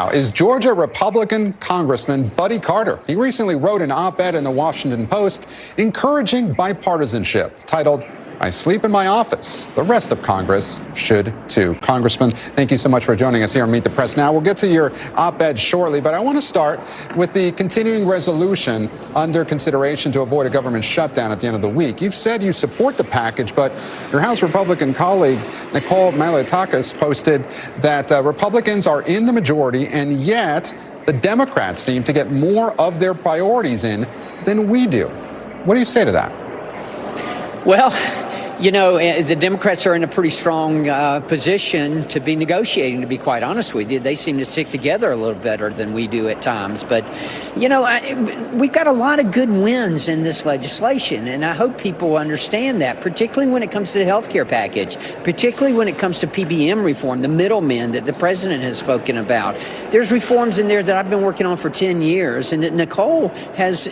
Is Georgia Republican Congressman Buddy Carter. He recently wrote an op-ed in the Washington Post encouraging bipartisanship titled, "I sleep in my office. The rest of Congress should too." Congressman, thank you so much for joining us here on Meet the Press. Now, we'll get to your op-ed shortly, but I want to start with the continuing resolution under consideration to avoid a government shutdown at the end of the week. You've said you support the package, but your House Republican colleague, Nicole Malliotakis, posted that Republicans are in the majority, and yet the Democrats seem to get more of their priorities in than we do. What do you say to that? Well, you know, the Democrats are in a pretty strong position to be negotiating, to be quite honest with you. They seem to stick together a little better than we do at times. But, you know, we've got a lot of good wins in this legislation, and I hope people understand that, particularly when it comes to the health care package, particularly when it comes to PBM reform, the middlemen that the president has spoken about. There's reforms in there that I've been working on for 10 years and that Nicole has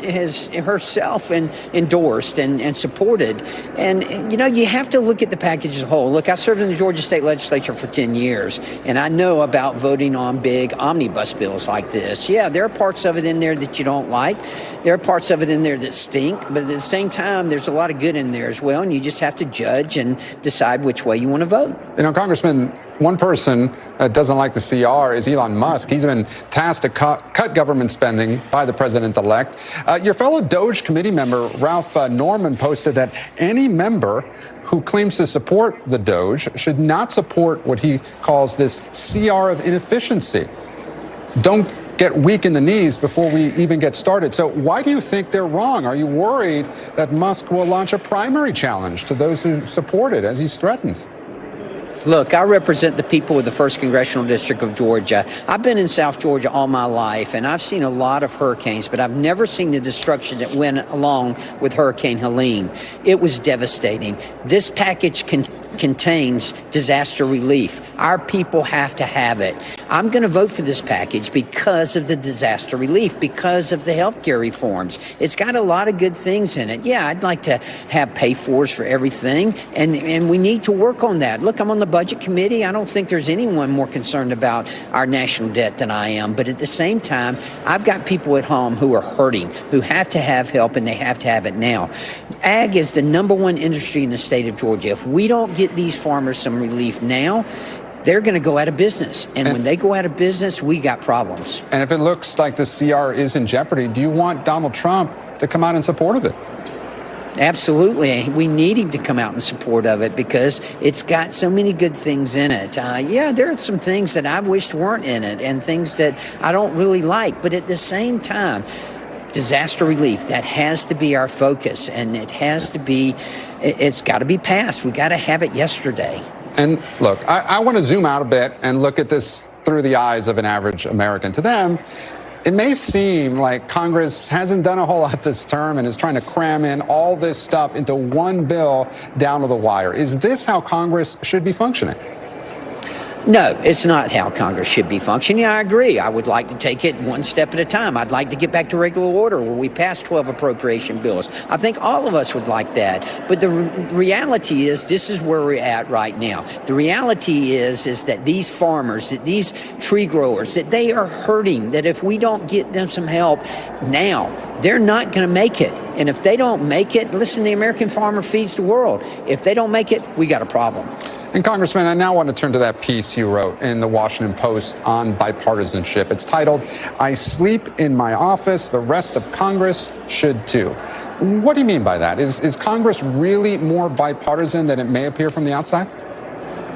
herself endorsed and supported. And, you know, you have to look at the package as a whole. Look, I served in the Georgia State Legislature for 10 years, and I know about voting on big omnibus bills like this. Yeah, there are parts of it in there that you don't like. There are parts of it in there that stink, but at the same time, there's a lot of good in there as well, and you just have to judge and decide which way you want to vote. You know, Congressman, one person that doesn't like the CR is Elon Musk. He's been tasked to cut government spending by the president-elect. Your fellow DOGE committee member, Ralph Norman, posted that any member who claims to support the DOGE should not support what he calls this CR of inefficiency. Don't get weak in the knees before we even get started. So why do you think they're wrong? Are you worried that Musk will launch a primary challenge to those who support it, as he's threatened? Look, I represent the people of the 1st Congressional District of Georgia. I've been in South Georgia all my life, and I've seen a lot of hurricanes, but I've never seen the destruction that went along with Hurricane Helene. It was devastating. This package contains disaster relief. Our people have to have it. I'm going to vote for this package because of the disaster relief, because of the health care reforms. It's got a lot of good things in it. Yeah, I'd like to have pay-fors for everything, and we need to work on that. Look, I'm on the Budget Committee. I don't think there's anyone more concerned about our national debt than I am, but at the same time, I've got people at home who are hurting, who have to have help, and they have to have it now. Ag is the #1 industry in the state of Georgia. If we don't get these farmers some relief now, they're going to go out of business. And when they go out of business, we got problems. And if it looks like the CR is in jeopardy, do you want Donald Trump to come out in support of it? Absolutely. We need him to come out in support of it because it's got so many good things in it. Yeah, there are some things that I wished weren't in it and things that I don't really like. But at the same time, disaster relief, that has to be our focus, and it's got to be passed. We got to have it yesterday. And look, I want to zoom out a bit and look at this through the eyes of an average American. To them, it may seem like Congress hasn't done a whole lot this term and is trying to cram in all this stuff into one bill down to the wire. Is this how Congress should be functioning? No, it's not how Congress should be functioning. I agree. I would like to take it one step at a time. I'd like to get back to regular order where we pass 12 appropriation bills. I think all of us would like that. But the reality is this is where we're at right now. The reality is that these farmers, that these tree growers, that they are hurting, that if we don't get them some help now, they're not going to make it. And if they don't make it, listen, the American farmer feeds the world. If they don't make it, we got a problem. And Congressman, I now want to turn to that piece you wrote in the Washington Post on bipartisanship. It's titled, "I sleep in my office. The rest of Congress should too." What do you mean by that? Is Congress really more bipartisan than it may appear from the outside?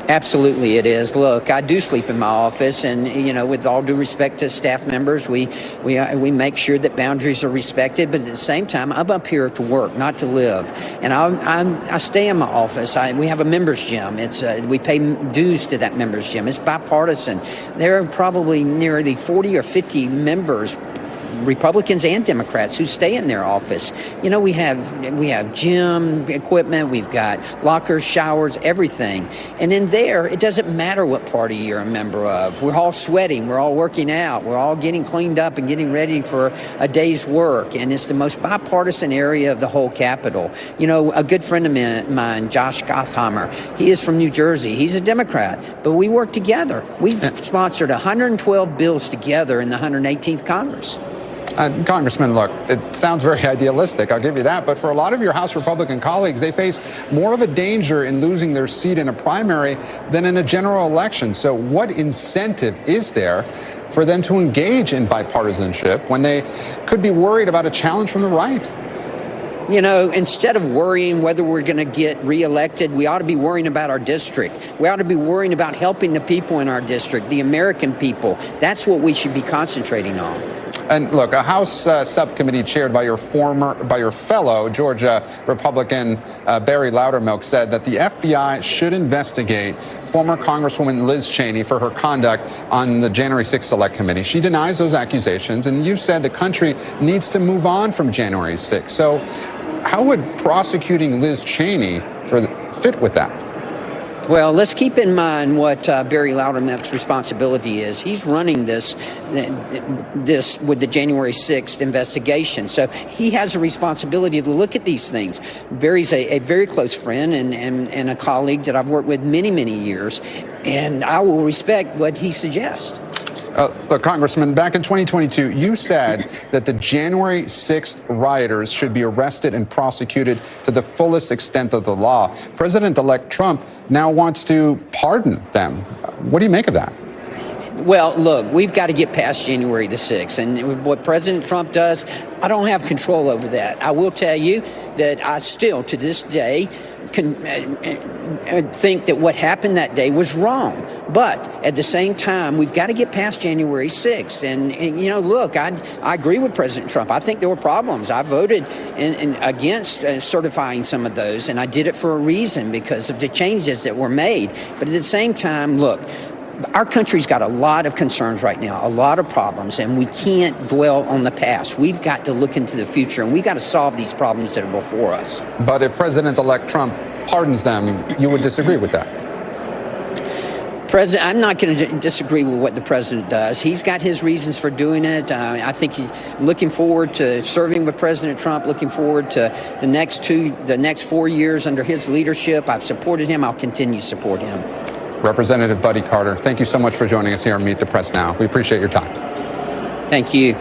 Absolutely, it is. Look, I do sleep in my office, and you know, with all due respect to staff members, we make sure that boundaries are respected. But at the same time, I'm up here to work, not to live. And I stay in my office. We have a members gym. We pay dues to that members gym. It's bipartisan. There are probably nearly 40 or 50 members Republicans and Democrats who stay in their office. You know, we have gym equipment, we've got lockers, showers, everything. And in there, it doesn't matter what party you're a member of. We're all sweating, we're all working out, we're all getting cleaned up and getting ready for a day's work. And it's the most bipartisan area of the whole Capitol. You know, a good friend of mine, Josh Gottheimer, he is from New Jersey. He's a Democrat, but we work together. We've sponsored 112 bills together in the 118th Congress. Congressman, look, it sounds very idealistic, I'll give you that, but for a lot of your House Republican colleagues, they face more of a danger in losing their seat in a primary than in a general election. So what incentive is there for them to engage in bipartisanship when they could be worried about a challenge from the right? You know, instead of worrying whether we're going to get reelected, we ought to be worrying about our district. We ought to be worrying about helping the people in our district, the American people. That's what we should be concentrating on. And look, a House subcommittee chaired by your fellow Georgia Republican Barry Loudermilk said that the FBI should investigate former Congresswoman Liz Cheney for her conduct on the January 6th Select Committee. She denies those accusations, and you said the country needs to move on from January 6th. So how would prosecuting Liz Cheney fit with that? Well, let's keep in mind what Barry Loudermilk's responsibility is. He's running this with the January 6th investigation. So he has a responsibility to look at these things. Barry's a very close friend and a colleague that I've worked with many, many years, and I will respect what he suggests. Look, Congressman, back in 2022, you said that the January 6th rioters should be arrested and prosecuted to the fullest extent of the law. President-elect Trump now wants to pardon them. What do you make of that? Well, look, we've got to get past January the 6th. And what President Trump does, I don't have control over that. I will tell you that I still, to this day, can think that what happened that day was wrong. But at the same time, we've got to get past January 6th. And you know, look, I agree with President Trump. I think there were problems. I voted against certifying some of those, and I did it for a reason, because of the changes that were made. But at the same time, look, our country's got a lot of concerns right now, a lot of problems, and we can't dwell on the past. We've got to look into the future, and we've got to solve these problems that are before us. But if President-elect Trump pardons them, you would disagree with that? I'm not going to disagree with what the president does. He's got his reasons for doing it. I think he's looking forward to serving with President Trump, looking forward to the next 4 years under his leadership. I've supported him. I'll continue to support him. Representative Buddy Carter, thank you so much for joining us here on Meet the Press Now. We appreciate your time. Thank you.